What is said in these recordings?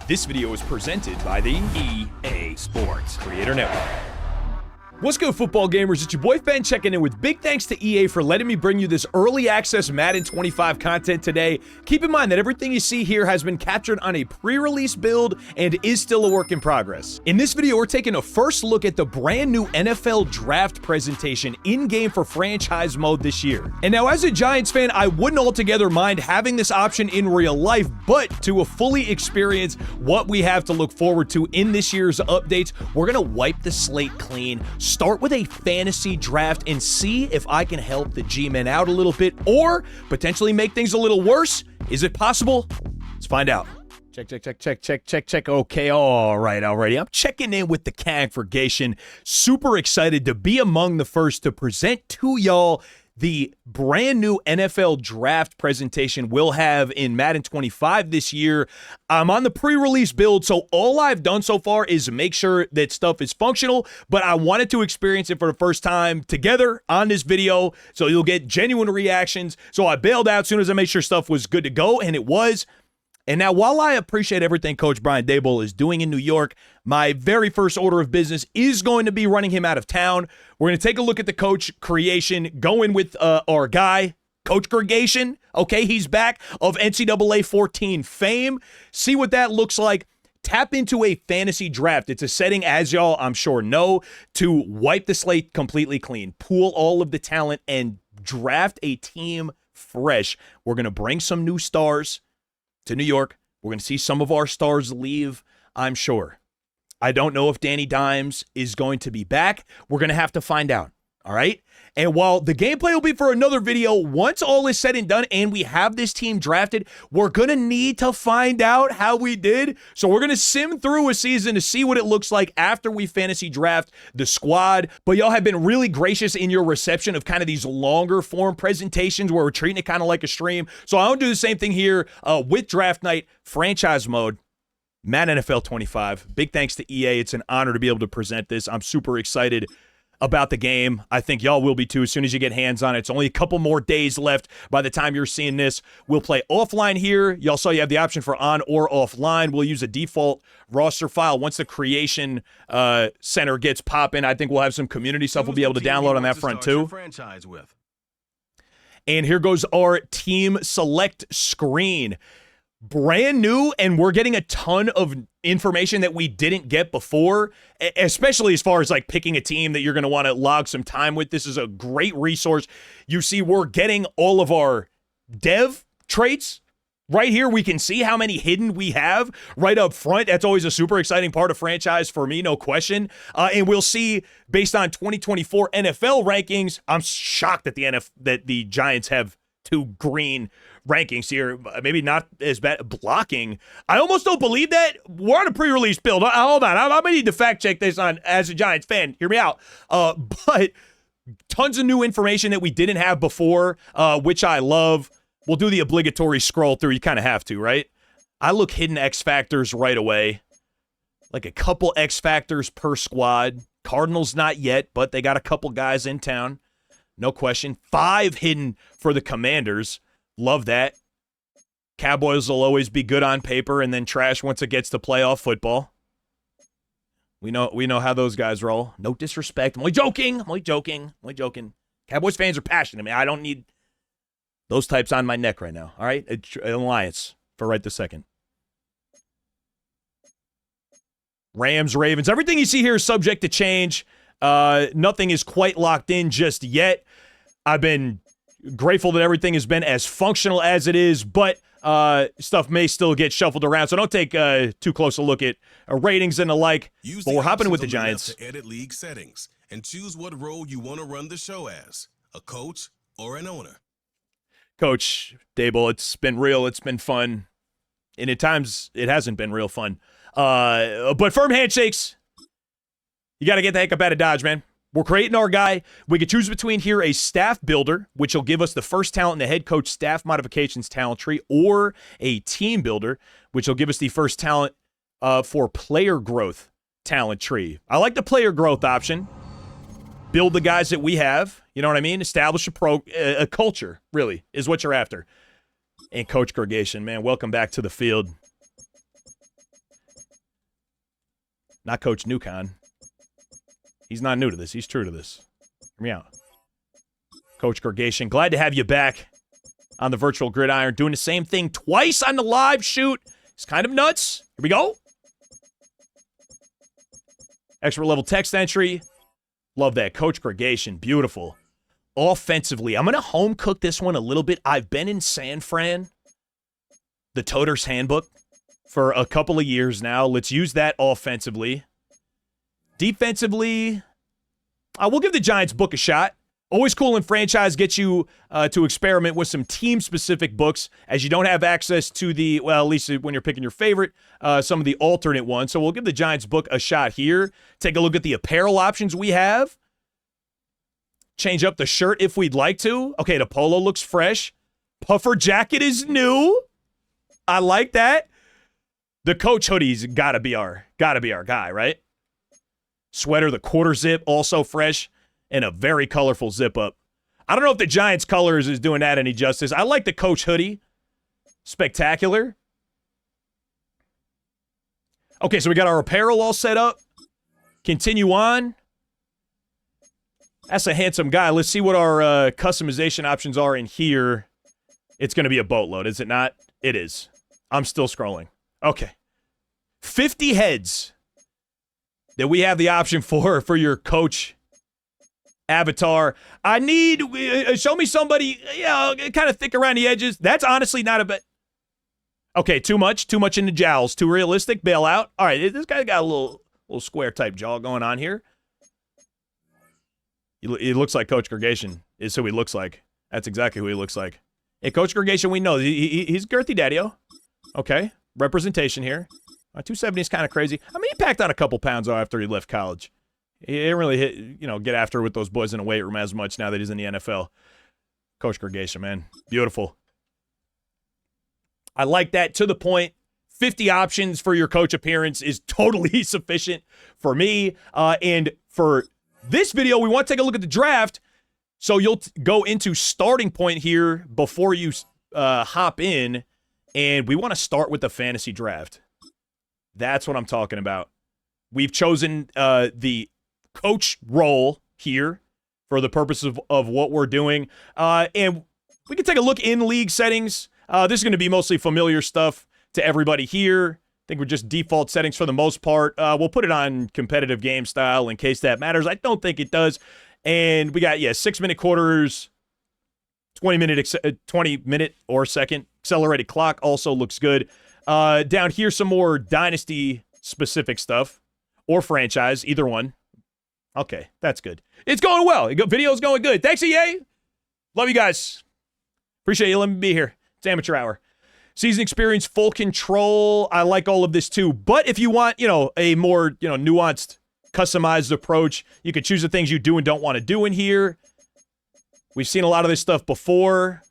This video is presented by the EA Sports Creator Network. What's good, football gamers? It's your boy Ben checking in with big thanks to EA for letting me bring you this early access Madden 25 content today. Keep in mind that everything you see here has been captured on a pre-release build and is still a work in progress. In this video, we're taking a first look at the brand new NFL draft presentation in-game for franchise mode this year. And now, as a Giants fan, I wouldn't altogether mind having this option in real life, but to fully experience what we have to look forward to in this year's updates, we're gonna wipe the slate clean, start with a fantasy draft, and see if I can help the G-men out a little bit or potentially make things a little worse. Is it possible? Let's find out. Check. Okay, all right, already. I'm checking in with the congregation. Super excited to be among the first to present to y'all the brand new NFL draft presentation we'll have in Madden 25 this year. I'm on the pre-release build, so all I've done so far is make sure that stuff is functional, but I wanted to experience it for the first time together on this video, so you'll get genuine reactions. So I bailed out as soon as I made sure stuff was good to go, and it was. And now, while I appreciate everything Coach Brian Daboll is doing in New York, my very first order of business is going to be running him out of town. We're going to take a look at the coach creation, going with our guy, Coach Gregation. Okay, he's back, of NCAA 14 fame. See what that looks like. Tap into a fantasy draft. It's a setting, as y'all I'm sure know, to wipe the slate completely clean, pool all of the talent, and draft a team fresh. We're going to bring some new stars to New York. We're going to see some of our stars leave, I'm sure. I don't know if Danny Dimes is going to be back. We're going to have to find out, all right? And while the gameplay will be for another video, once all is said and done and we have this team drafted, we're going to need to find out how we did. So we're going to sim through a season to see what it looks like after we fantasy draft the squad. But y'all have been really gracious in your reception of kind of these longer form presentations where we're treating it kind of like a stream. So I'll do the same thing here with Draft Night, franchise mode, Madden NFL 25. Big thanks to EA. It's an honor to be able to present this. I'm super excited about the game. I think y'all will be too as soon as you get hands on it. It's only a couple more days left by the time you're seeing this. We'll play offline here. Y'all saw you have the option for on or offline. We'll use a default roster file. Once the creation center gets popping, I think we'll have some community stuff we'll be able to download on that front too. And here goes our team select screen. Brand new, and we're getting a ton of information that we didn't get before, especially as far as like picking a team that you're going to want to log some time with. This is a great resource. You see, we're getting all of our dev traits right here. We can see how many hidden we have right up front. That's always a super exciting part of franchise for me, no question. And we'll see based on 2024 NFL rankings. I'm shocked that the Giants have two green rankings here. Maybe not as bad. Blocking, I almost don't believe that. We're on a pre-release build. Hold on, I'm gonna need to fact check this on as a Giants fan. Hear me out. But tons of new information that we didn't have before, which I love. We'll do the obligatory scroll through. You kind of have to, right? I look hidden X factors right away, like a couple X factors per squad. Cardinals not yet, but they got a couple guys in town, no question. 5 hidden for the Commanders. Love that. Cowboys will always be good on paper and then trash once it gets to playoff football. We know how those guys roll. No disrespect. I'm only joking. Cowboys fans are passionate, man. I don't need those types on my neck right now. All right? Alliance for right this second. Rams, Ravens. Everything you see here is subject to change. Nothing is quite locked in just yet. I've been grateful that everything has been as functional as it is, but stuff may still get shuffled around, so don't take too close a look at ratings and the like. But we're hopping with the Giants. To edit league settings and choose what role you want to run the show as, a coach or an owner. Coach Daboll, it's been real, it's been fun, and at times it hasn't been real fun. But firm handshakes. You got to get the heck up out of Dodge, man. We're creating our guy. We could choose between here a staff builder, which will give us the first talent in the head coach staff modifications talent tree, or a team builder, which will give us the first talent for player growth talent tree. I like the player growth option. Build the guys that we have. You know what I mean? Establish a culture, really, is what you're after. And Coach Gregation, man, welcome back to the field. Not Coach Newcon. He's not new to this. He's true to this. Hear me out. Coach Gergation, glad to have you back on the virtual gridiron, doing the same thing twice on the live shoot. It's kind of nuts. Here we go. Expert level text entry. Love that. Coach Gergation, beautiful. Offensively, I'm going to home cook this one a little bit. I've been in San Fran, the Toter's Handbook, for a couple of years now. Let's use that offensively. Defensively, we'll give the Giants book a shot. Always cool in franchise, get you to experiment with some team-specific books, as you don't have access to the, well, at least when you're picking your favorite, some of the alternate ones. So we'll give the Giants book a shot here. Take a look at the apparel options we have. Change up the shirt if we'd like to. Okay, the polo looks fresh. Puffer jacket is new. I like that. The coach hoodie's gotta be our guy, right? Sweater, the quarter zip, also fresh, and a very colorful zip up. I don't know if the Giants colors is doing that any justice. I like the coach hoodie. Spectacular. Okay, so we got our apparel all set up. Continue on. That's a handsome guy. Let's see what our customization options are in here. It's going to be a boatload, is it not? It is. I'm still scrolling. Okay. 50 heads that we have the option for your coach avatar. I need, show me somebody, kind of thick around the edges. That's honestly not a bit. Okay, too much in the jowls. Too realistic, bail out. All right, this guy got a little square type jaw going on here. He looks like Coach Gergation is who he looks like. That's exactly who he looks like. Hey, Coach Gergation, we know. He's girthy daddy-o. Okay, representation here. 270 is kind of crazy. I mean, he packed on a couple pounds after he left college. He didn't really get after it with those boys in the weight room as much now that he's in the NFL. Coach Gergation, man. Beautiful. I like that. To the point. 50 options for your coach appearance is totally sufficient for me. And for this video, we want to take a look at the draft. So you'll go into starting point here before you hop in. And we want to start with the fantasy draft. That's what I'm talking about. We've chosen the coach role here for the purpose of what we're doing. And we can take a look in league settings. This is going to be mostly familiar stuff to everybody here. I think we're just default settings for the most part. We'll put it on competitive game style in case that matters. I don't think it does. And we got, 6-minute quarters, 20-minute or second. Accelerated clock also looks good. Down here, some more dynasty-specific stuff. Or franchise, either one. Okay, that's good. It's going well. Video's going good. Thanks, EA. Love you guys. Appreciate you letting me be here. It's amateur hour. Season experience, full control. I like all of this too. But if you want, a more, nuanced, customized approach, you can choose the things you do and don't want to do in here. We've seen a lot of this stuff before.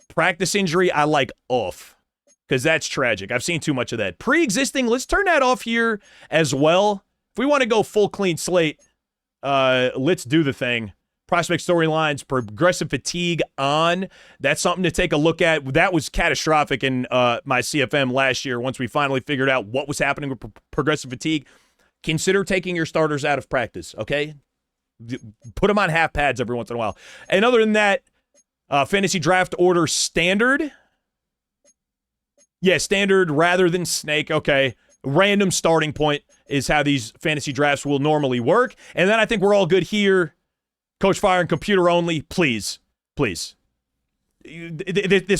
Practice injury, I like off. Because that's tragic. I've seen too much of that. Pre-existing, let's turn that off here as well. If we want to go full clean slate, let's do the thing. Prospect storylines, progressive fatigue on. That's something to take a look at. That was catastrophic in my CFM last year once we finally figured out what was happening with progressive fatigue. Consider taking your starters out of practice, okay? Put them on half pads every once in a while. And other than that, fantasy draft order standard. Yeah, standard rather than snake. Okay. Random starting point is how these fantasy drafts will normally work. And then I think we're all good here. Coach Fire and computer only. Please. This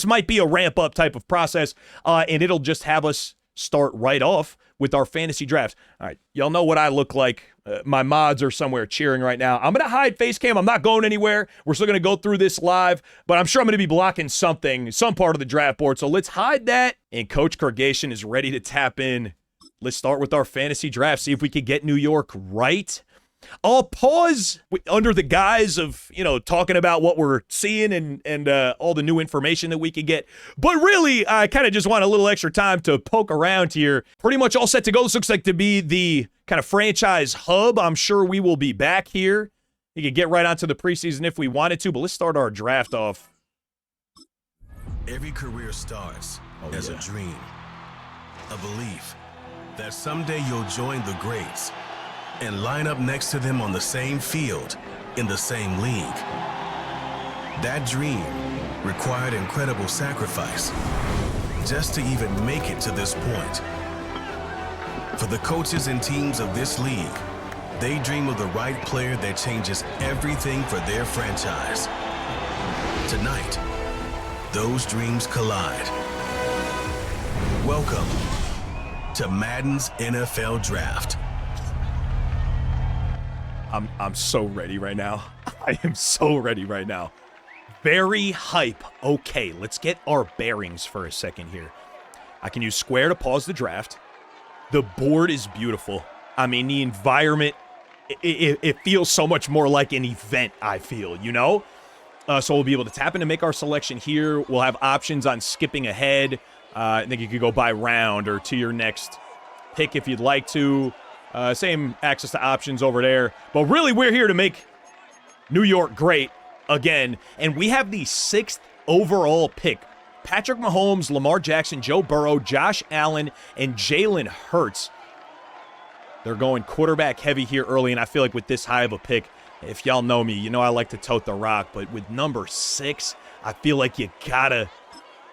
might be a ramp up type of process, and it'll just have us start right off with our fantasy drafts. All right. Y'all know what I look like. My mods are somewhere cheering right now. I'm going to hide face cam. I'm not going anywhere. We're still going to go through this live, but I'm sure I'm going to be blocking some part of the draft board. So let's hide that. And Coach Gergation is ready to tap in. Let's start with our fantasy draft. See if we can get New York right. I'll pause under the guise of, talking about what we're seeing and all the new information that we can get. But really, I kind of just want a little extra time to poke around here. Pretty much all set to go. This looks like to be the kind of franchise hub. I'm sure we will be back here. You can get right onto the preseason if we wanted to, but let's start our draft off. Every career starts as a dream, a belief that someday you'll join the greats and line up next to them on the same field, in the same league. That dream required incredible sacrifice just to even make it to this point. For the coaches and teams of this league, they dream of the right player that changes everything for their franchise. Tonight, those dreams collide. Welcome to Madden's NFL Draft. I'm so ready right now. I am so ready right now. Very hype. Okay, let's get our bearings for a second here. I can use square to pause the draft. The board is beautiful. I mean, the environment, it feels so much more like an event, I feel, you know? So we'll be able to tap in to make our selection here. We'll have options on skipping ahead. I think you could go by round or to your next pick if you'd like to. Same access to options over there. But really, we're here to make New York great again. And we have the 6th overall pick. Patrick Mahomes, Lamar Jackson, Joe Burrow, Josh Allen, and Jalen Hurts. They're going quarterback heavy here early, and I feel like with this high of a pick, if y'all know me, you know I like to tote the rock, but with number 6, I feel like you gotta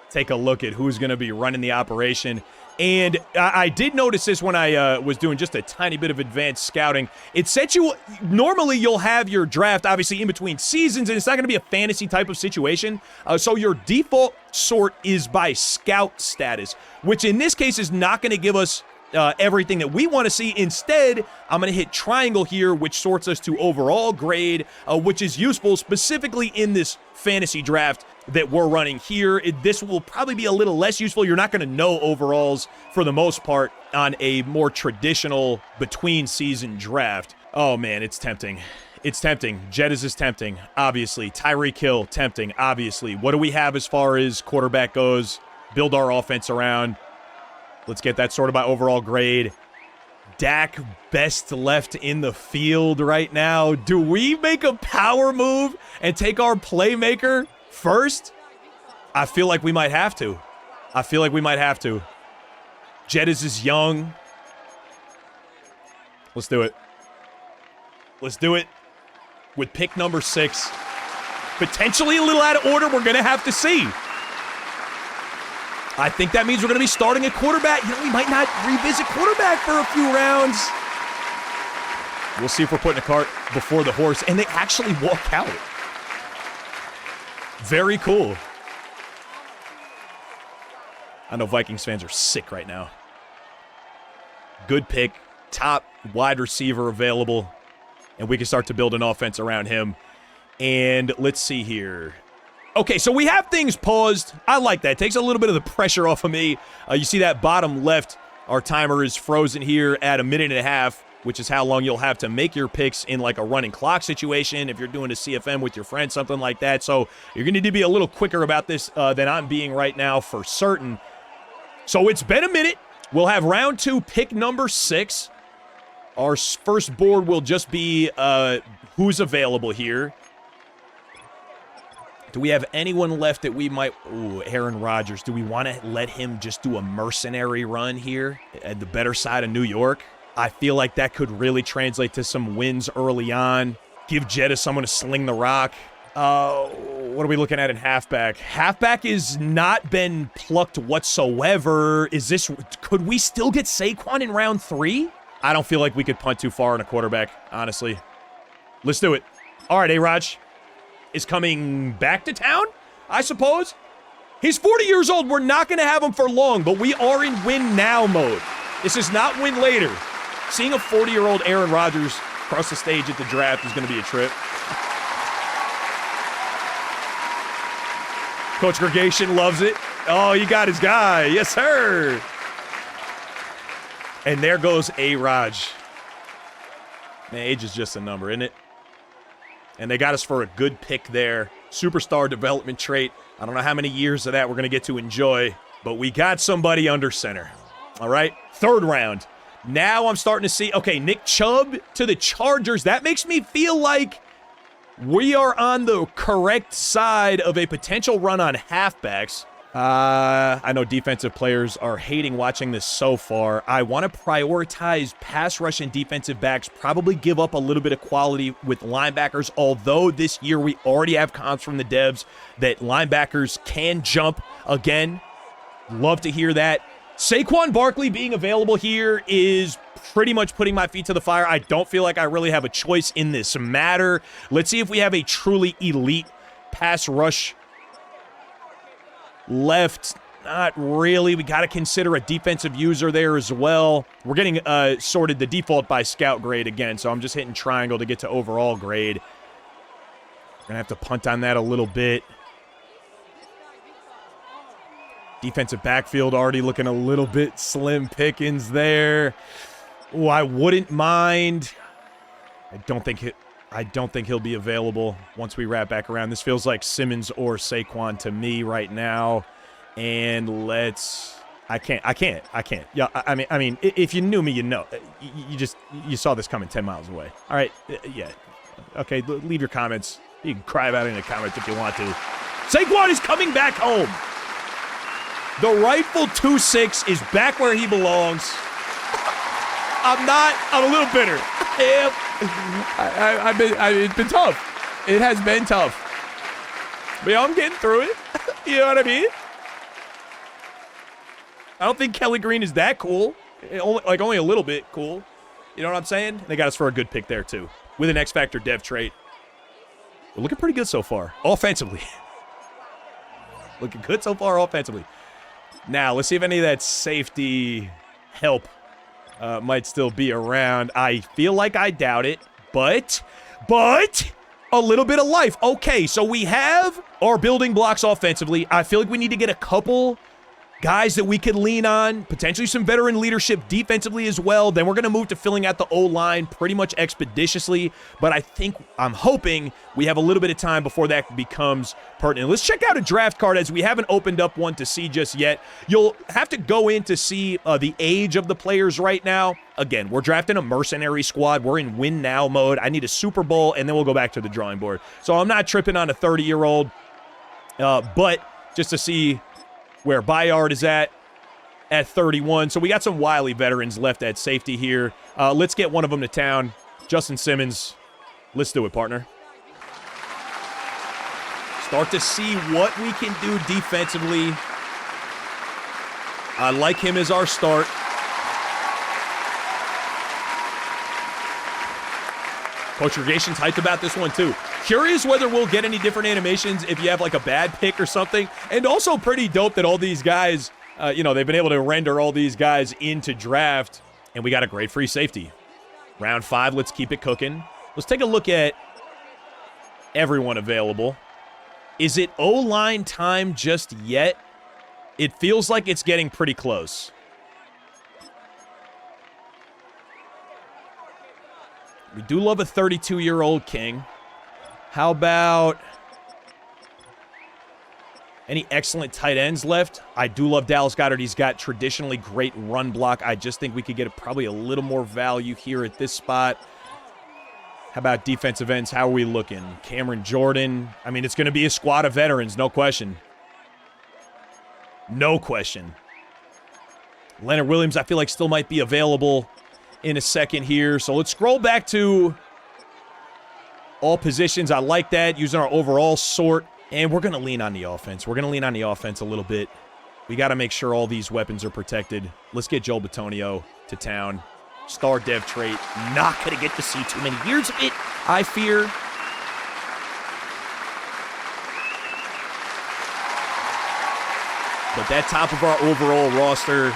take a look at who's going to be running the operation. And I did notice this when I was doing just a tiny bit of advanced scouting. It said normally you'll have your draft, obviously, in between seasons, and it's not going to be a fantasy type of situation. So your default sort is by scout status, which in this case is not going to give us everything that we want to see. Instead, I'm going to hit triangle here, which sorts us to overall grade, which is useful specifically in this fantasy draft that we're running here. This will probably be a little less useful. You're not going to know overalls for the most part on a more traditional between season draft. Oh man, it's tempting. It's tempting. Jettis is tempting, obviously. Tyreek Hill, tempting, obviously. What do we have as far as quarterback goes? Build our offense around. Let's get that sorted by overall grade. Dak, best left in the field right now. Do we make a power move and take our playmaker first? I feel like we might have to. Jettis is young. Let's do it. With pick number 6. Potentially a little out of order. We're going to have to see. I think that means we're going to be starting a quarterback. You know, we might not revisit quarterback for a few rounds. We'll see if we're putting a cart before the horse. And they actually walk out. Very cool. I know Vikings fans are sick right now. Good pick. Top wide receiver available. And we can start to build an offense around him. And let's see here. Okay, so we have things paused. I like that. It takes a little bit of the pressure off of me. You see that bottom left, our timer is frozen here at 1.5 minutes, which is how long you'll have to make your picks in like a running clock situation if you're doing a CFM with your friend, something like that. So you're going to need to be a little quicker about this than I'm being right now for certain. So it's been a minute. We'll have round 2, pick number 6. Our first board will just be who's available here. Do we have anyone left that we might... Ooh, Aaron Rodgers. Do we want to let him just do a mercenary run here at the better side of New York? I feel like that could really translate to some wins early on. Give Jettis someone to sling the rock. What are we looking at in halfback? Halfback has not been plucked whatsoever. Could we still get Saquon in round 3? I don't feel like we could punt too far on a quarterback, honestly. Let's do it. All right, A-Raj is coming back to town, I suppose. He's 40 years old. We're not going to have him for long, but we are in win now mode. This is not win later. Seeing a 40-year-old Aaron Rodgers cross the stage at the draft is going to be a trip. Coach Gregation loves it. Oh, you got his guy. Yes, sir. And there goes A-Raj. Man, age is just a number, isn't it? And they got us for a good pick there. Superstar development trait. I don't know how many years of that we're going to get to enjoy, but we got somebody under center. All right, 3rd round. Now I'm starting to see, okay, Nick Chubb to the Chargers. That makes me feel like we are on the correct side of a potential run on halfbacks. I know defensive players are hating watching this so far. I want to prioritize pass rush and defensive backs, probably give up a little bit of quality with linebackers, although this year we already have comps from the devs that linebackers can jump again. Love to hear that. Saquon Barkley being available here is pretty much putting my feet to the fire. I don't feel like I really have a choice in this matter. Let's see if we have a truly elite pass rush left. Not really. We got to consider a defensive user there as well. We're getting sorted the default by scout grade again, so I'm just hitting triangle to get to overall grade. We're going to have to punt on that a little bit. Defensive backfield already looking a little bit slim pickings there. Oh, I wouldn't mind. I don't think he'll be available once we wrap back around. This feels like Simmons or Saquon to me right now. And I can't. Yeah, I mean, if you knew me, you know. You saw this coming 10 miles away. All right, yeah. Okay, leave your comments. You can cry about it in the comments if you want to. Saquon is coming back home. The rightful 2-6 is back where he belongs. I'm a little bitter. It's been tough. It has been tough. But yeah, I'm getting through it. You know what I mean? I don't think Kelly Green is that cool. Only a little bit cool. You know what I'm saying? They got us for a good pick there, too. With an X-Factor dev trait. We're looking pretty good so far. Offensively. Looking good so far offensively. Now, let's see if any of that safety help might still be around. I feel like I doubt it, but a little bit of life. Okay, so we have our building blocks offensively. I feel like we need to get a couple guys that we could lean on, potentially some veteran leadership defensively as well. Then we're going to move to filling out the O-line pretty much expeditiously, but I'm hoping we have a little bit of time before that becomes pertinent. Let's check out a draft card as we haven't opened up one to see just yet. You'll have to go in to see the age of the players right now. Again, we're drafting a mercenary squad. We're in win now mode. I need a Super Bowl, and then we'll go back to the drawing board. So I'm not tripping on a 30-year-old, but just to see where Bayard is at 31. So we got some wily veterans left at safety here. Let's get one of them to town. Justin Simmons. Let's do it, partner. Start to see what we can do defensively. I like him as our start. Coach Regation's hyped about this one, too. Curious whether we'll get any different animations if you have, like, a bad pick or something. And also pretty dope that all these guys, they've been able to render all these guys into draft. And we got a great free safety. Round 5, let's keep it cooking. Let's take a look at everyone available. Is it O-line time just yet? It feels like it's getting pretty close. We do love a 32-year-old king. How about any excellent tight ends left? I do love Dallas Goedert. He's got traditionally great run block. I just think we could get probably a little more value here at this spot. How about defensive ends? How are we looking? Cameron Jordan. I mean, it's going to be a squad of veterans, no question. No question. Leonard Williams, I feel like still might be available in a second here. So let's scroll back to all positions. I like that, using our overall sort. And we're going to lean on the offense. We're going to lean on the offense a little bit. We got to make sure all these weapons are protected. Let's get Joel Bitonio to town. Star dev trait. Not going to get to see too many years of it, I fear. But that top of our overall roster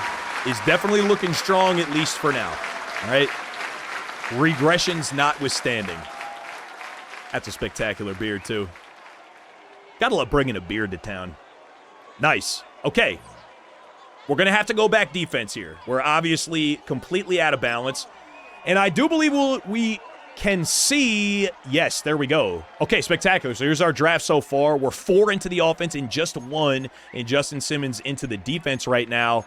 is definitely looking strong, at least for now. All right? Regressions notwithstanding. That's a spectacular beard, too. Gotta love bringing a beard to town. Nice. Okay. We're going to have to go back defense here. We're obviously completely out of balance. And I do believe we can see... Yes, there we go. Okay, spectacular. So here's our draft so far. We're 4 into the offense and just 1 in Justin Simmons into the defense right now.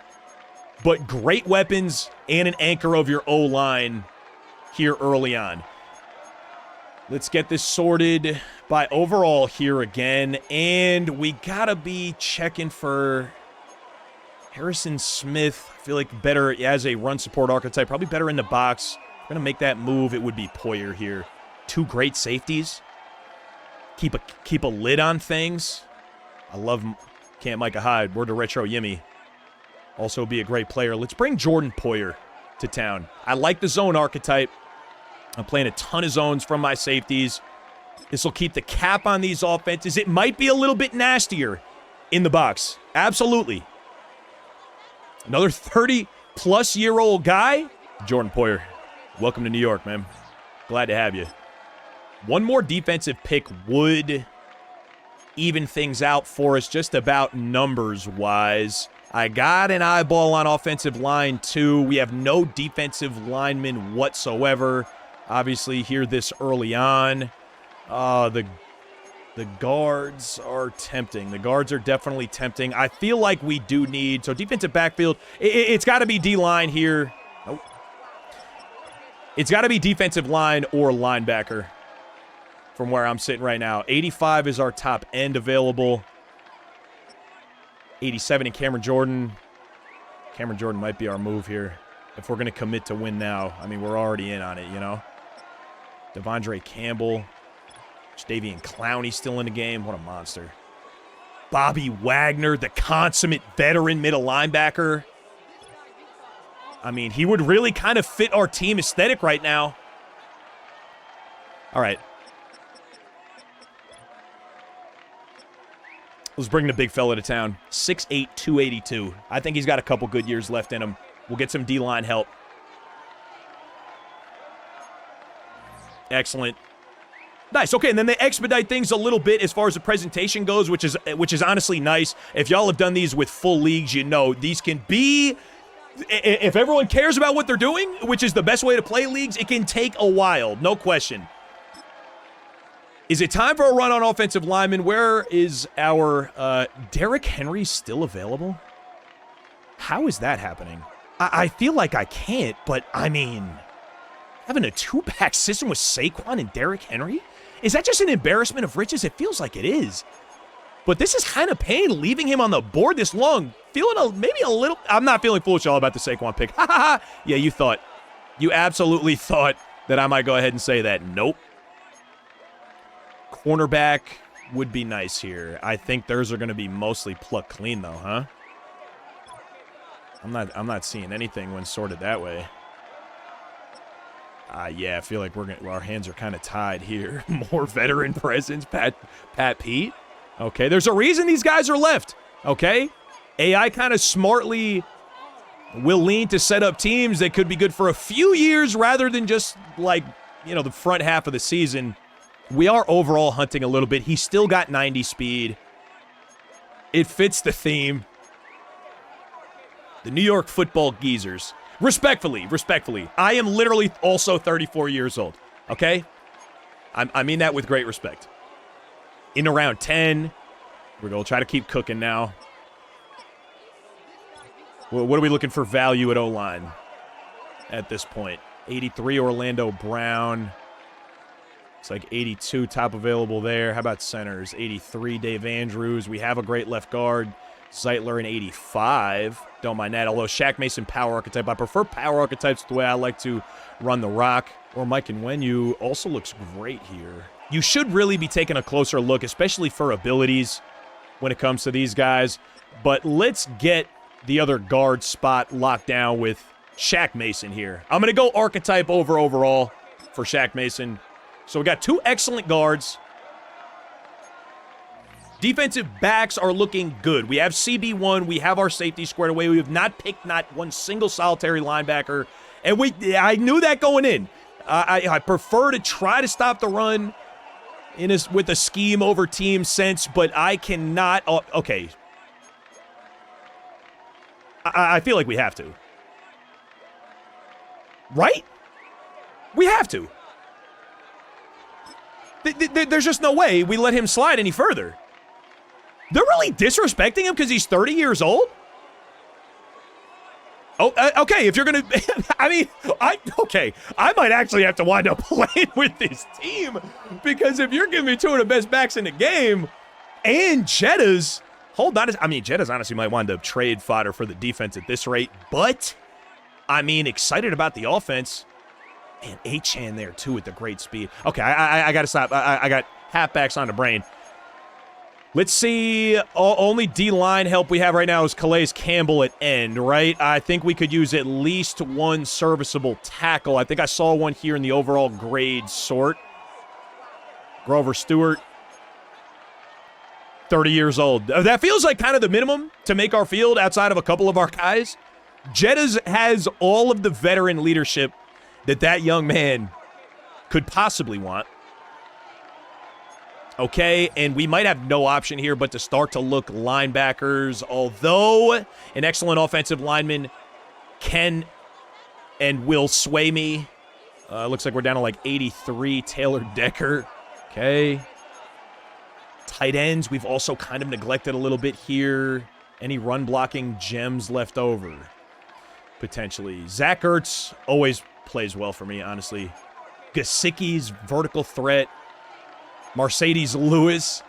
But great weapons and an anchor of your O-line here early on. Let's get this sorted by overall here again. And we got to be checking for Harrison Smith. I feel like better as a run support archetype. Probably better in the box. We're going to make that move. It would be Poyer here. 2 great safeties. Keep a lid on things. I love Can't Micah Hyde. Word to Retro Yimmy. Also be a great player. Let's bring Jordan Poyer to town. I like the zone archetype. I'm playing a ton of zones from my safeties. This will keep the cap on these offenses. It might be a little bit nastier in the box. Absolutely. Another 30-plus-year-old guy. Jordan Poyer, welcome to New York, man. Glad to have you. One more defensive pick would even things out for us just about numbers-wise. I got an eyeball on offensive line, too. We have no defensive linemen whatsoever. Obviously, here this early on. The guards are tempting. The guards are definitely tempting. I feel like we do need... So, defensive backfield, it's got to be D-line here. Nope. It's got to be defensive line or linebacker from where I'm sitting right now. 85 is our top end available. 87 and Cameron Jordan. Cameron Jordan might be our move here if we're going to commit to win now. I mean, we're already in on it, you know. Devondre Campbell. Davian Clowney still in the game. What a monster. Bobby Wagner, the consummate veteran middle linebacker. I mean, he would really kind of fit our team aesthetic right now. All right. Let's bring the big fella to town. 6'8", 282. I think he's got a couple good years left in him. We'll get some D-line help. Excellent. Nice. Okay, and then they expedite things a little bit as far as the presentation goes, which is honestly nice. If y'all have done these with full leagues, you know these can be... If everyone cares about what they're doing, which is the best way to play leagues, it can take a while. No question. Is it time for a run on offensive lineman? Where is our Derrick Henry still available? How is that happening? I feel like I can't, but I mean, having a 2-back system with Saquon and Derrick Henry? Is that just an embarrassment of riches? It feels like it is. But this is kind of pain leaving him on the board this long. Feeling maybe a little... I'm not feeling foolish all about the Saquon pick. Ha ha ha! Yeah, you thought. You absolutely thought that I might go ahead and say that. Nope. Cornerback would be nice here. I think theirs are going to be mostly plucked clean, though, huh? I'm not seeing anything when sorted that way. Yeah, I feel like our hands are kind of tied here. More veteran presence, Pat Pete. Okay, there's a reason these guys are left. Okay, AI kind of smartly will lean to set up teams that could be good for a few years rather than just like, you know, the front half of the season. We are overall hunting a little bit. He's still got 90 speed. It fits the theme. The New York football geezers. Respectfully. I am literally also 34 years old. Okay? I mean that with great respect. In around 10. We're going to try to keep cooking now. What are we looking for value at O-line at this point? 83 Orlando Brown. It's like 82 top available there. How about centers? 83 Dave Andrews. We have a great left guard. Zeitler in 85. Don't mind that. Although Shaq Mason power archetype. I prefer power archetypes the way I like to run the rock. Or Mike Nwenyu also looks great here. You should really be taking a closer look, especially for abilities when it comes to these guys. But let's get the other guard spot locked down with Shaq Mason here. I'm going to go archetype over overall for Shaq Mason. So we got 2 excellent guards. Defensive backs are looking good. We have CB1. We have our safety squared away. We have not picked not one single solitary linebacker. And I knew that going in. I prefer to try to stop the run with a scheme over team sense, but I cannot. Okay. I feel like we have to. Right? We have to. There's just no way we let him slide any further. They're really disrespecting him because he's 30 years old? Oh, okay, if you're going to, I mean, I might actually have to wind up playing with this team because if you're giving me two of the best backs in the game and Jetta's, hold on, I mean, Jetta's honestly might wind up trade fodder for the defense at this rate, but, I mean, excited about the offense. Man, Achan there, too, with the great speed. Okay, I got to stop. I got halfbacks on the brain. Let's see. Only D-line help we have right now is Calais Campbell at end, right? I think we could use at least one serviceable tackle. I think I saw one here in the overall grade sort. Grover Stewart, 30 years old. That feels like kind of the minimum to make our field outside of a couple of our guys. Jetta's has all of the veteran leadership that young man could possibly want. Okay, and we might have no option here but to start to look linebackers, although an excellent offensive lineman can and will sway me. Looks like we're down to like 83, Taylor Decker. Okay. Tight ends, we've also kind of neglected a little bit here. Any run-blocking gems left over, potentially. Zach Ertz always plays well for me, honestly. Gesicki's vertical threat. Mercedes Lewis.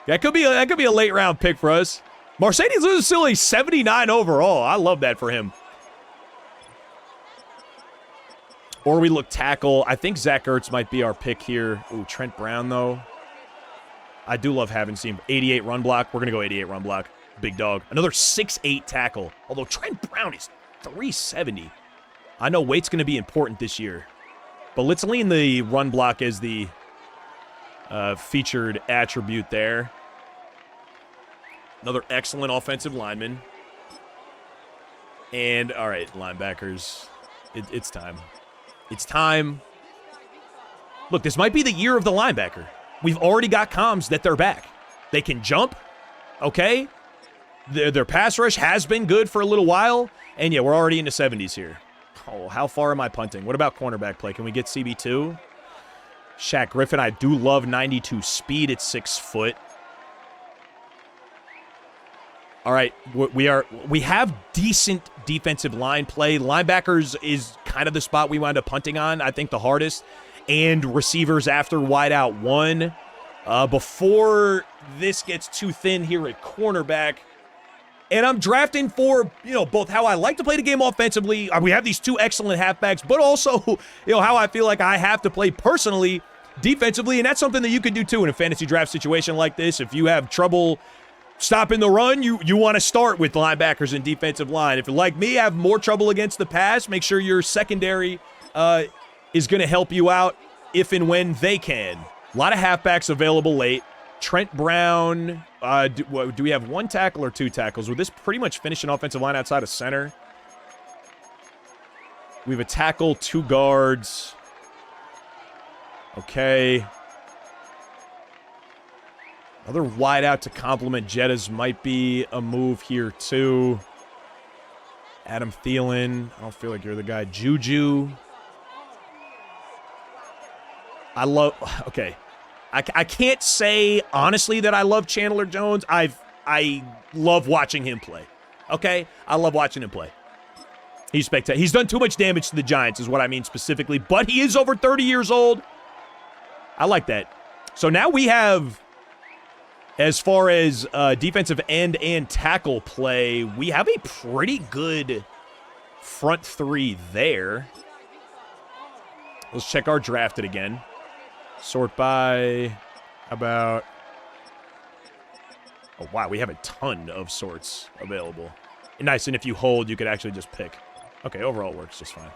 That could be a late round pick for us. Mercedes Lewis is still a 79 overall. I love that for him. Or we look tackle. I think Zach Ertz might be our pick here. Ooh, Trent Brown, though. I do love having seen 88 run block. We're going to go 88 run block. Big dog. Another 6'8 tackle. Although Trent Brown is 370. I know weight's going to be important this year. But let's lean the run block as the featured attribute there. Another excellent offensive lineman. And, all right, linebackers. It's time. It's time. Look, this might be the year of the linebacker. We've already got comms that they're back. They can jump, okay? Their pass rush has been good for a little while. And, yeah, we're already in the 70s here. Oh, how far am I punting? What about cornerback play? Can we get CB2? Shaq Griffin, I do love 92 speed at 6 foot. All right, we have decent defensive line play. Linebackers is kind of the spot we wind up punting on, I think the hardest. And receivers after wideout 1. Before this gets too thin here at cornerback. And I'm drafting for, both how I like to play the game offensively. We have these two excellent halfbacks, but also, how I feel like I have to play personally defensively. And that's something that you can do too in a fantasy draft situation like this. If you have trouble stopping the run, you want to start with linebackers and defensive line. If, like me, have more trouble against the pass, make sure your secondary is going to help you out if and when they can. A lot of halfbacks available late. Trent Brown, do we have one tackle or two tackles? Will this pretty much finish an offensive line outside of center? We have a tackle, 2 guards. Okay. Another wideout to complement Jetta's might be a move here, too. Adam Thielen. I don't feel like you're the guy. Juju. Okay. I can't say, honestly, that I love Chandler Jones. I love watching him play. Okay? I love watching him play. He's spectacular. He's done too much damage to the Giants is what I mean specifically, but he is over 30 years old. I like that. So now we have, as far as defensive end and tackle play, we have a pretty good front 3 there. Let's check our drafted again. Sort by about... Oh, wow, we have a ton of sorts available. Nice, and if you hold, you could actually just pick. Okay, overall works just fine.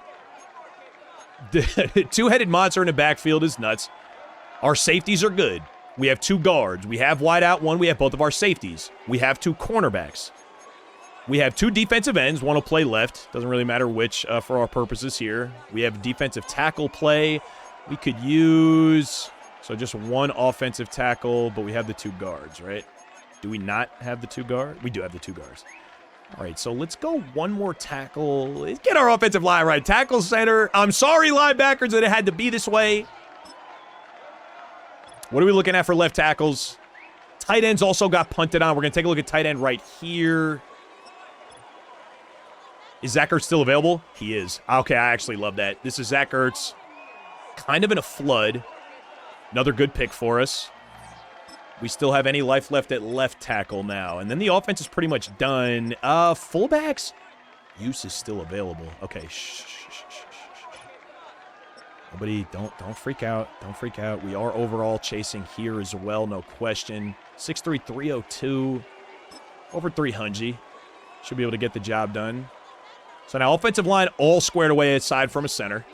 The two-headed monster in the backfield is nuts. Our safeties are good. We have 2 guards. We have wideout 1. We have both of our safeties. We have 2 cornerbacks. We have 2 defensive ends. One will play left. Doesn't really matter which for our purposes here. We have defensive tackle play. We could use, so just 1 offensive tackle, but we have the 2 guards, right? Do we not have the 2 guards? We do have the 2 guards. All right, so let's go 1 more tackle. Let's get our offensive line right. Tackle center. I'm sorry, linebackers, that it had to be this way. What are we looking at for left tackles? Tight ends also got punted on. We're going to take a look at tight end right here. Is Zach Ertz still available? He is. Okay, I actually love that. This is Zach Ertz, kind of in a flood. Another good pick for us. We still have any life left at left tackle now. And then the offense is pretty much done. Fullbacks? Use is still available. Okay, shh. Nobody, don't freak out. Don't freak out. We are overall chasing here as well, no question. 6'3", 302. Over 300. Should be able to get the job done. So now offensive line all squared away aside from a center.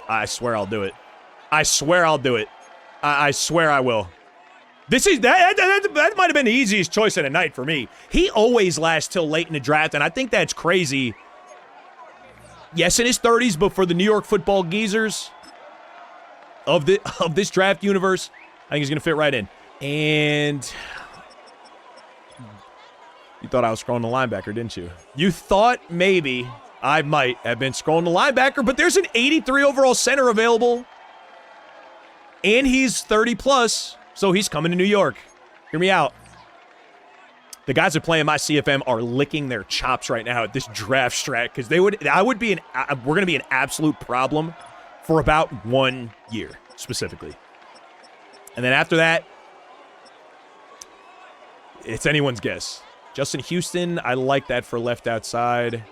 I swear I'll do it. I swear I'll do it. I swear I will. This is that might have been the easiest choice of the night for me. He always lasts till late in the draft, and I think that's crazy. Yes, in his 30s, but for the New York football geezers of this draft universe, I think he's going to fit right in. And you thought I was scrolling the linebacker, didn't you? You thought maybe I might have been scrolling the linebacker, but there's an 83 overall center available. And he's 30 plus, so he's coming to New York. Hear me out. The guys that play in my CFM are licking their chops right now at this draft strat because we're going to be an absolute problem for about 1 year specifically. And then after that, it's anyone's guess. Justin Houston, I like that for left outside.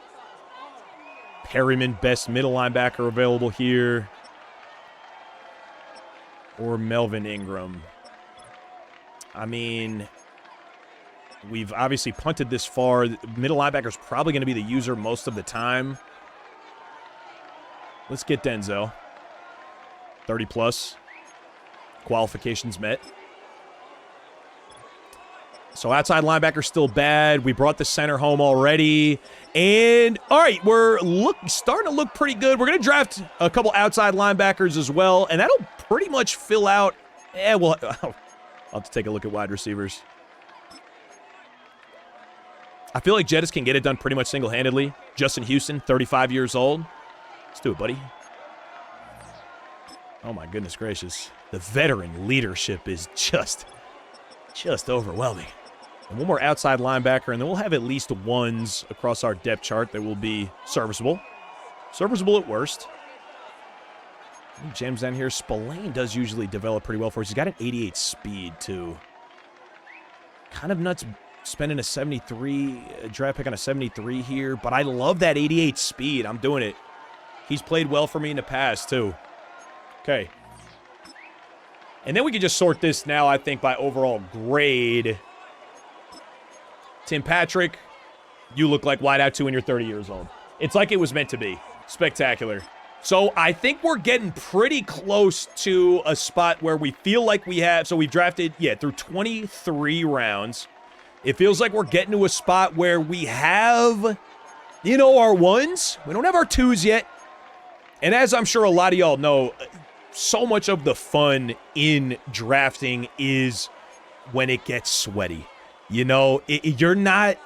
Perryman, best middle linebacker available here. Or Melvin Ingram. I mean, we've obviously punted this far. Middle linebacker's probably going to be the user most of the time. Let's get Denzel. 30 plus. Qualifications met. So outside linebacker still bad. We brought the center home already. And, all right, we're starting to look pretty good. We're going to draft a couple outside linebackers as well, and that'll pretty much fill out. Well, I'll have to take a look at wide receivers. I feel like Jettis can get it done pretty much single-handedly. Justin Houston, 35 years old. Let's do it, buddy. Oh, my goodness gracious. The veteran leadership is just overwhelming. And one more outside linebacker, and then we'll have at least ones across our depth chart that will be serviceable. Serviceable at worst. Gems down here. Spillane does usually develop pretty well for us. He's got an 88 speed, too. Kind of nuts spending a draft pick on a 73 here, but I love that 88 speed. I'm doing it. He's played well for me in the past, too. Okay. And then we can just sort this now, I think, by overall grade. Tim Patrick, you look like wideout 2 and you're 30 years old. It's like it was meant to be. Spectacular. So I think we're getting pretty close to a spot where we feel like we have. So we've drafted, through 23 rounds. It feels like we're getting to a spot where we have, our ones. We don't have our twos yet. And as I'm sure a lot of y'all know, so much of the fun in drafting is when it gets sweaty. You're not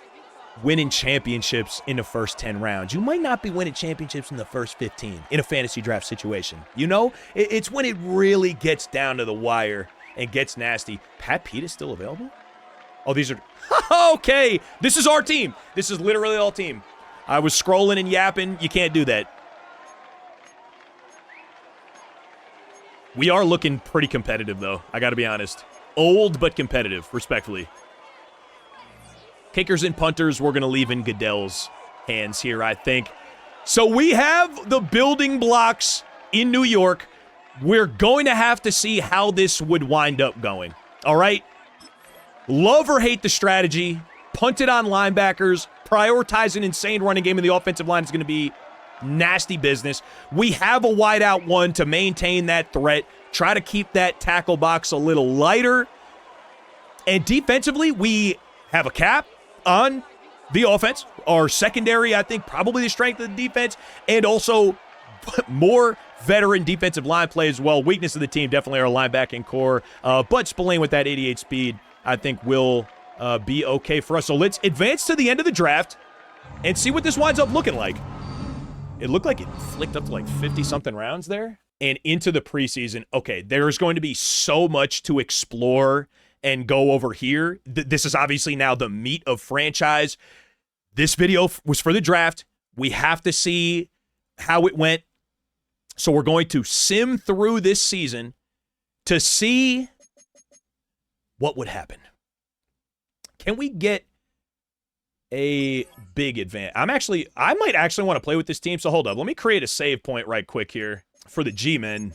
winning championships in the first 10 rounds. You might not be winning championships in the first 15 in a fantasy draft situation. It's when it really gets down to the wire and gets nasty. Pat Pete is still available? Oh, these are... Okay, this is our team. This is literally all team. I was scrolling and yapping. You can't do that. We are looking pretty competitive, though. I got to be honest. Old, but competitive, respectfully. Kickers and punters, we're going to leave in Goodell's hands here, I think. So we have the building blocks in New York. We're going to have to see how this would wind up going. All right? Love or hate the strategy. Punt it on linebackers. Prioritize an insane running game in the offensive line is going to be nasty business. We have a wideout one to maintain that threat. Try to keep that tackle box a little lighter. And defensively, we have a cap on the offense. Our secondary, I think, probably the strength of the defense. And also more veteran defensive line play as well. Weakness of the team, definitely our linebacking core. But Spillane with that 88 speed, I think will be okay for us. So let's advance to the end of the draft and see what this winds up looking like. It looked like it flicked up to like 50-something rounds there. And into the preseason, okay, there's going to be so much to explore and go over here. This is obviously now the meat of franchise. This video was for the draft. We have to see how it went. So we're going to sim through this season to see what would happen. Can we get a big advance? I might actually want to play with this team. So hold up. Let me create a save point right quick here for the G-men.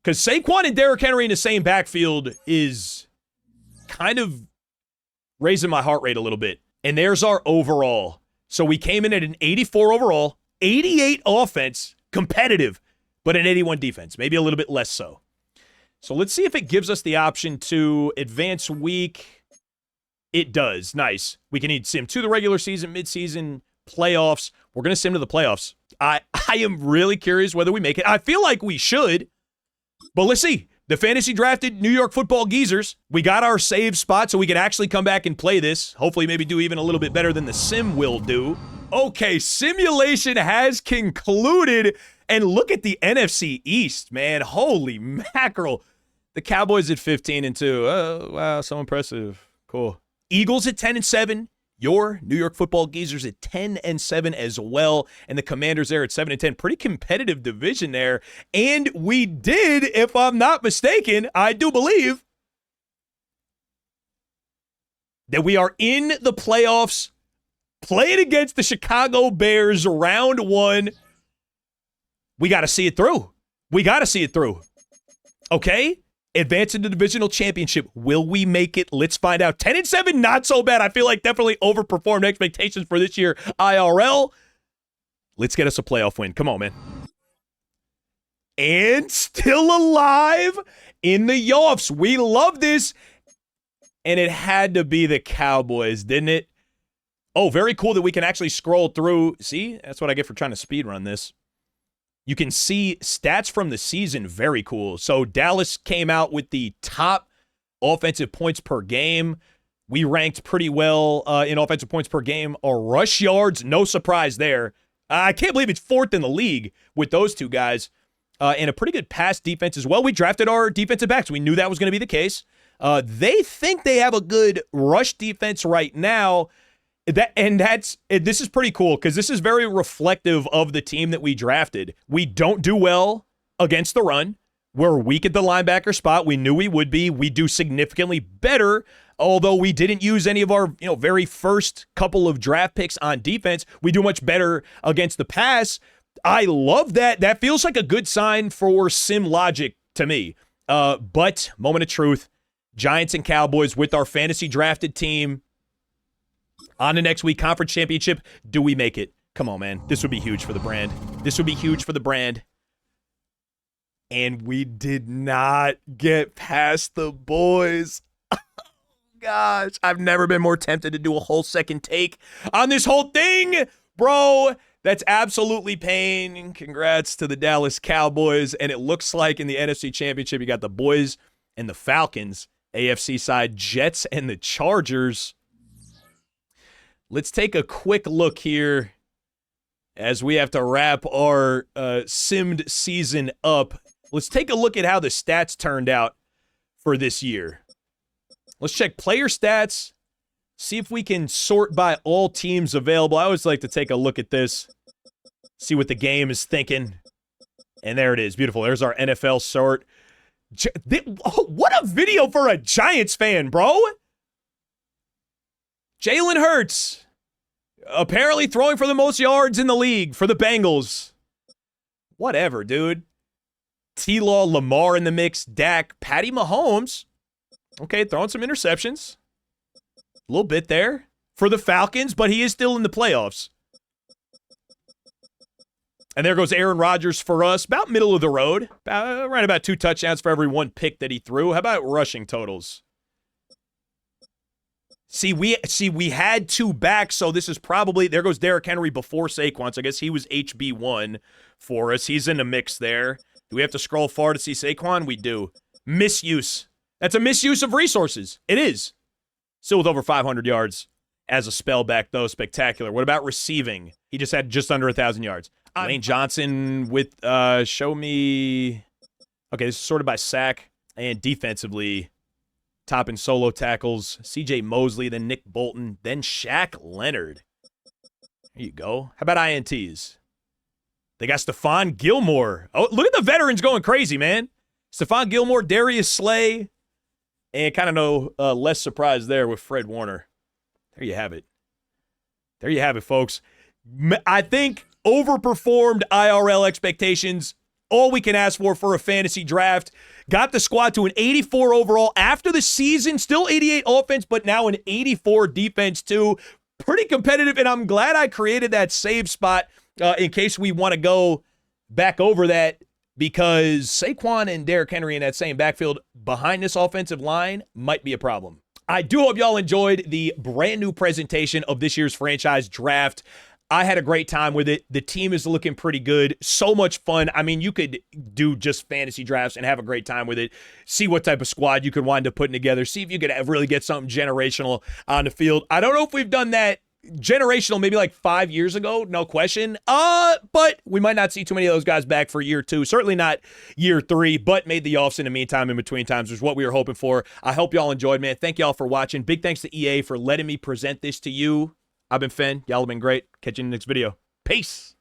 Because Saquon and Derrick Henry in the same backfield is kind of raising my heart rate a little bit. And there's our overall. So we came in at an 84 overall, 88 offense, competitive, but an 81 defense. Maybe a little bit less so. So let's see if it gives us the option to advance week. It does. Nice. We can sim to the regular season, midseason, playoffs. We're going to sim to the playoffs. I am really curious whether we make it. I feel like we should, but let's see. The fantasy drafted New York football geezers. We got our save spot so we can actually come back and play this. Hopefully maybe do even a little bit better than the sim will do. Okay, simulation has concluded. And look at the NFC East, man. Holy mackerel. The Cowboys at 15-2. Oh, wow, so impressive. Cool. Eagles at 10-7. Your New York football geezers at 10-7 as well. And the Commanders there at 7-10. Pretty competitive division there. And we did, if I'm not mistaken, I do believe that we are in the playoffs playing against the Chicago Bears round 1. We got to see it through. We got to see it through. Okay? Advancing the divisional championship. Will we make it? Let's find out. 10-7, not so bad. I feel like definitely overperformed expectations for this year. IRL. Let's get us a playoff win. Come on, man. And still alive in the offs. We love this. And it had to be the Cowboys, didn't it? Oh, very cool that we can actually scroll through. See, that's what I get for trying to speed run this. You can see stats from the season. Very cool. So Dallas came out with the top offensive points per game. We ranked pretty well in offensive points per game. Our rush yards, no surprise there. I can't believe it's 4th in the league with those two guys. And a pretty good pass defense as well. We drafted our defensive backs. We knew that was going to be the case. They think they have a good rush defense right now. This is pretty cool because this is very reflective of the team that we drafted. We don't do well against the run. We're weak at the linebacker spot. We knew we would be. We do significantly better, although we didn't use any of our very first couple of draft picks on defense. We do much better against the pass. I love that. That feels like a good sign for sim logic to me. But moment of truth, Giants and Cowboys with our fantasy drafted team. On to next week, conference championship. Do we make it? Come on, man. This would be huge for the brand. This would be huge for the brand. And we did not get past the boys. Oh, gosh. I've never been more tempted to do a whole second take on this whole thing. Bro, that's absolutely pain. Congrats to the Dallas Cowboys. And it looks like in the NFC Championship, you got the boys and the Falcons. AFC side, Jets and the Chargers. Let's take a quick look here as we have to wrap our simmed season up. Let's take a look at how the stats turned out for this year. Let's check player stats, see if we can sort by all teams available. I always like to take a look at this, see what the game is thinking. And there it is. Beautiful. There's our NFL sort. What a video for a Giants fan, bro. Jalen Hurts, apparently throwing for the most yards in the league for the Bengals. Whatever, dude. T-Law, Lamar in the mix, Dak, Patty Mahomes. Okay, throwing some interceptions. A little bit there for the Falcons, but he is still in the playoffs. And there goes Aaron Rodgers for us, about middle of the road. Right about 2 touchdowns for every 1 pick that he threw. How about rushing totals? See, we had 2 backs, so this is probably, there goes Derrick Henry before Saquon, so I guess he was HB1 for us. He's in the mix there. Do we have to scroll far to see Saquon? We do. Misuse. That's a misuse of resources. It is. Still with over 500 yards as a spellback, though. Spectacular. What about receiving? He just had just under 1,000 yards. Lane Johnson with, show me. Okay, this is sorted by sack and defensively. Top in solo tackles, C.J. Mosley, then Nick Bolton, then Shaq Leonard. There you go. How about INTs? They got Stephon Gilmore. Oh, look at the veterans going crazy, man. Stephon Gilmore, Darius Slay, and kind of no less surprise there with Fred Warner. There you have it. There you have it, folks. I think overperformed IRL expectations. All we can ask for a fantasy draft. Got the squad to an 84 overall after the season. Still 88 offense, but now an 84 defense too. Pretty competitive, and I'm glad I created that save spot in case we want to go back over that, because Saquon and Derrick Henry in that same backfield behind this offensive line might be a problem. I do hope y'all enjoyed the brand new presentation of this year's franchise draft. I had a great time with it. The team is looking pretty good. So much fun. I mean, you could do just fantasy drafts and have a great time with it. See what type of squad you could wind up putting together. See if you could really get something generational on the field. I don't know if we've done that generational maybe like 5 years ago, no question. But we might not see too many of those guys back for year 2. Certainly not year 3, but made the offs in the meantime, in between times, was what we were hoping for. I hope y'all enjoyed, man. Thank y'all for watching. Big thanks to EA for letting me present this to you. I've been Finn. Y'all have been great. Catch you in the next video. Peace.